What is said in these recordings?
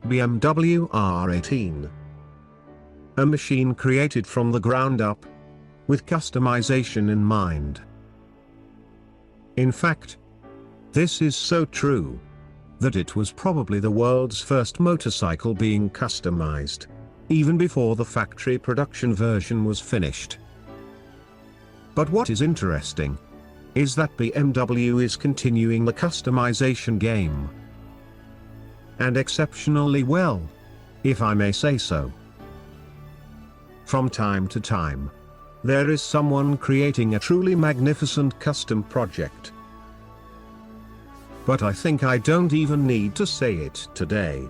BMW R18. A machine created from the ground up, with customization in mind. In fact, this is so true, that it was probably the world's first motorcycle being customized, even before the factory production version was finished. But what is interesting, is that BMW is continuing the customization game. And exceptionally well, if I may say so. From time to time, there is someone creating a truly magnificent custom project. But I think I don't even need to say it today.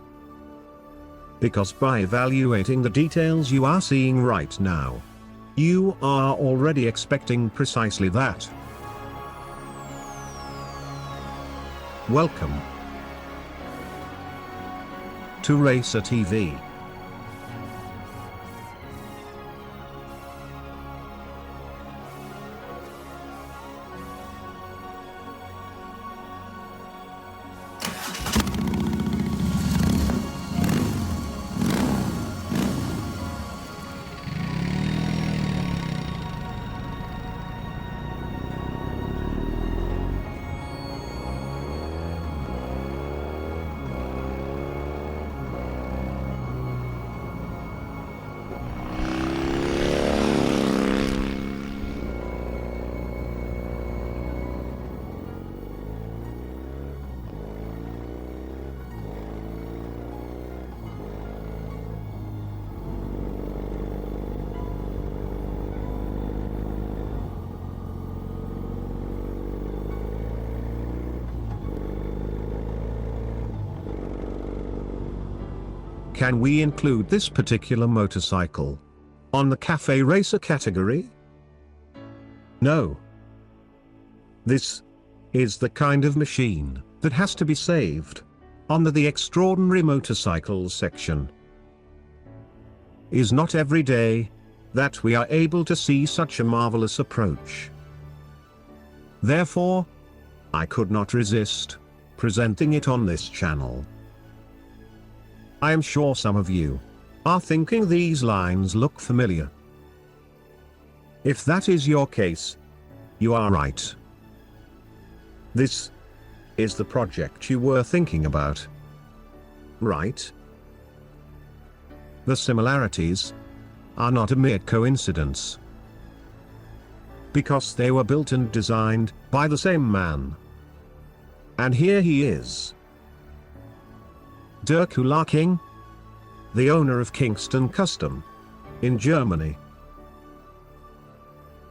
Because by evaluating the details you are seeing right now, you are already expecting precisely that. Welcome to Racer TV. Can we include this particular motorcycle on the cafe racer category? No. This is the kind of machine that has to be saved under the extraordinary motorcycles section. Is not every day that we are able to see such a marvelous approach. Therefore, I could not resist presenting it on this channel. I am sure some of you are thinking these lines look familiar. If that is your case, you are right. This is the project you were thinking about, right? The similarities are not a mere coincidence, because they were built and designed by the same man. And here he is. Dirk Oehlerking, the owner of Kingston Custom, in Germany.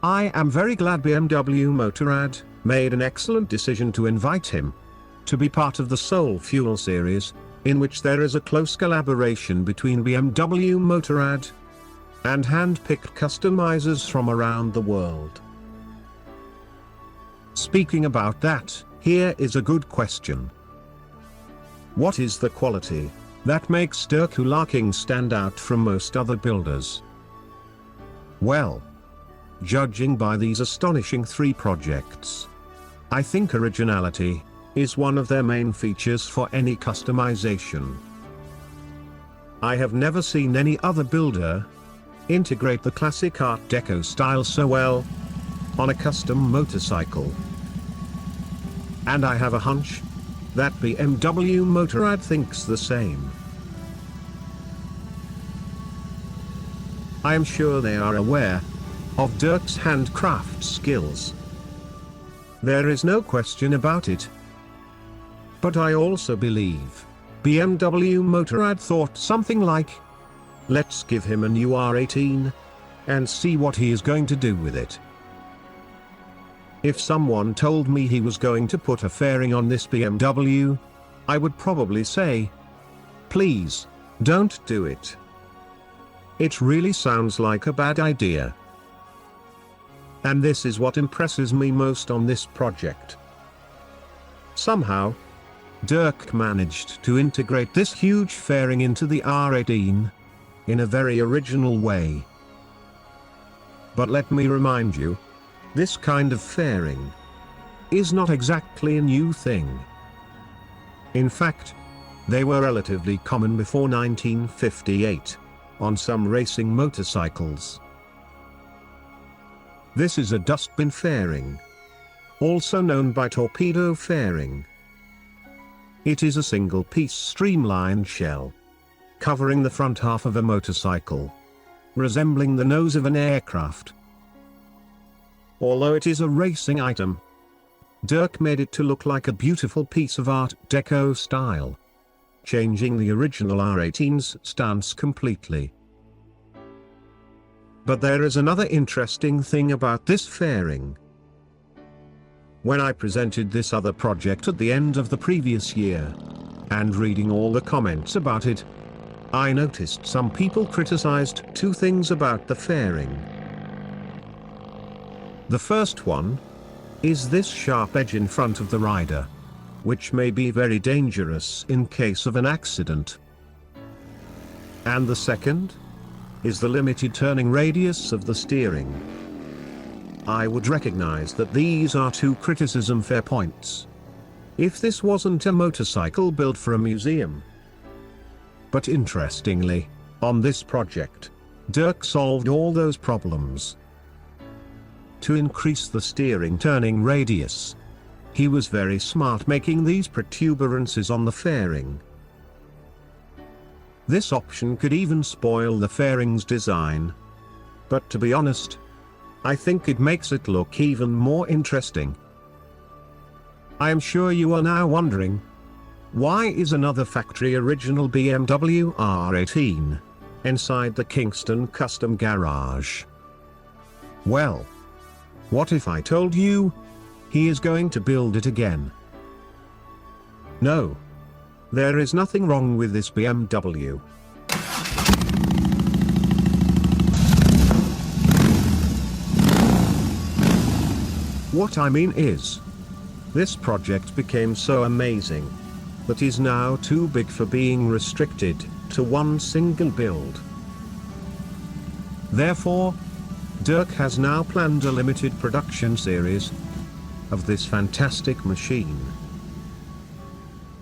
I am very glad BMW Motorrad made an excellent decision to invite him to be part of the Soul Fuel series, in which there is a close collaboration between BMW Motorrad and hand-picked customizers from around the world. Speaking about that, here is a good question. What is the quality that makes Dirk Oehlerking stand out from most other builders? Well, judging by these astonishing 3 projects, I think originality is one of their main features for any customization. I have never seen any other builder integrate the classic Art Deco style so well on a custom motorcycle. And I have a hunch that BMW Motorrad thinks the same. I am sure they are aware of Dirk's handcraft skills. There is no question about it. But I also believe BMW Motorrad thought something like, let's give him a new R18 and see what he is going to do with it. If someone told me he was going to put a fairing on this BMW, I would probably say, please, don't do it. It really sounds like a bad idea. And this is what impresses me most on this project. Somehow, Dirk managed to integrate this huge fairing into the R18 in a very original way. But let me remind you, this kind of fairing is not exactly a new thing. In fact, They were relatively common before 1958, on some racing motorcycles. This is a dustbin fairing, also known by torpedo fairing. It is a single-piece streamlined shell, covering the front half of a motorcycle, resembling the nose of an aircraft. Although it is a racing item, Dirk made it to look like a beautiful piece of Art Deco style, changing the original R18's stance completely. But there is another interesting thing about this fairing. When I presented this other project at the end of the previous year, and reading all the comments about it, I noticed some people criticized two things about the fairing. The first one is this sharp edge in front of the rider, which may be very dangerous in case of an accident. And the second is the limited turning radius of the steering. I would recognize that these are two fair points if this wasn't a motorcycle built for a museum. But interestingly, on this project, Dirk solved all those problems. To increase the steering turning radius, he was very smart making these protuberances on the fairing. This option could even spoil the fairing's design. But to be honest, I think it makes it look even more interesting. I am sure you are now wondering, why is another factory original BMW R18 inside the Kingston custom garage? Well, what if I told you he is going to build it again? No, there is nothing wrong with this BMW. What I mean is, this project became so amazing that is now too big for being restricted to one single build. Therefore, Dirk has now planned a limited production series of this fantastic machine.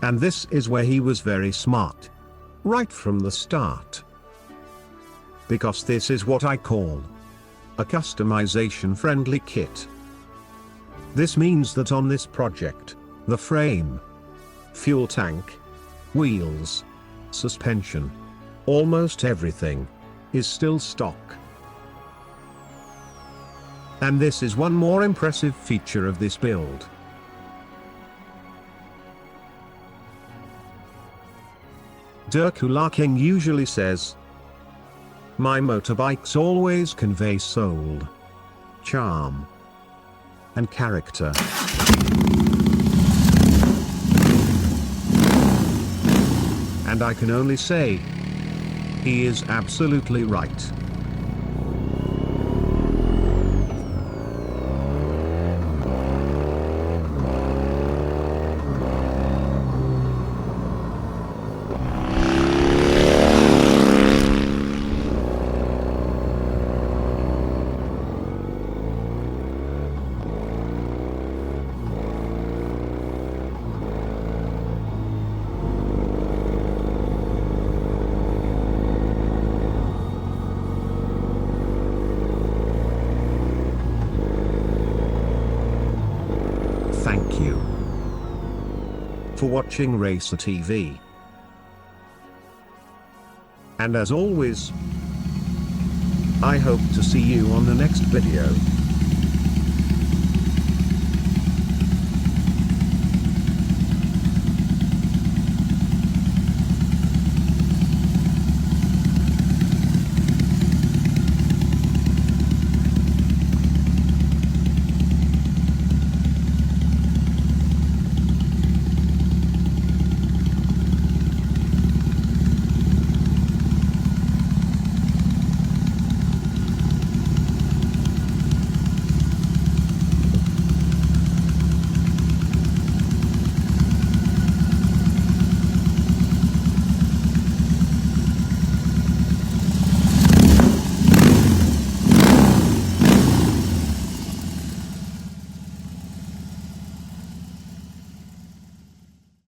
And this is where he was very smart, right from the start. Because this is what I call a customization-friendly kit. This means that on this project, the frame, fuel tank, wheels, suspension, almost everything, is still stock. And this is one more impressive feature of this build. Dirk Oehlerking usually says, "My motorbikes always convey soul, charm, and character." And I can only say, he is absolutely right. Thank you for watching Racer TV. And as always, I hope to see you on the next video.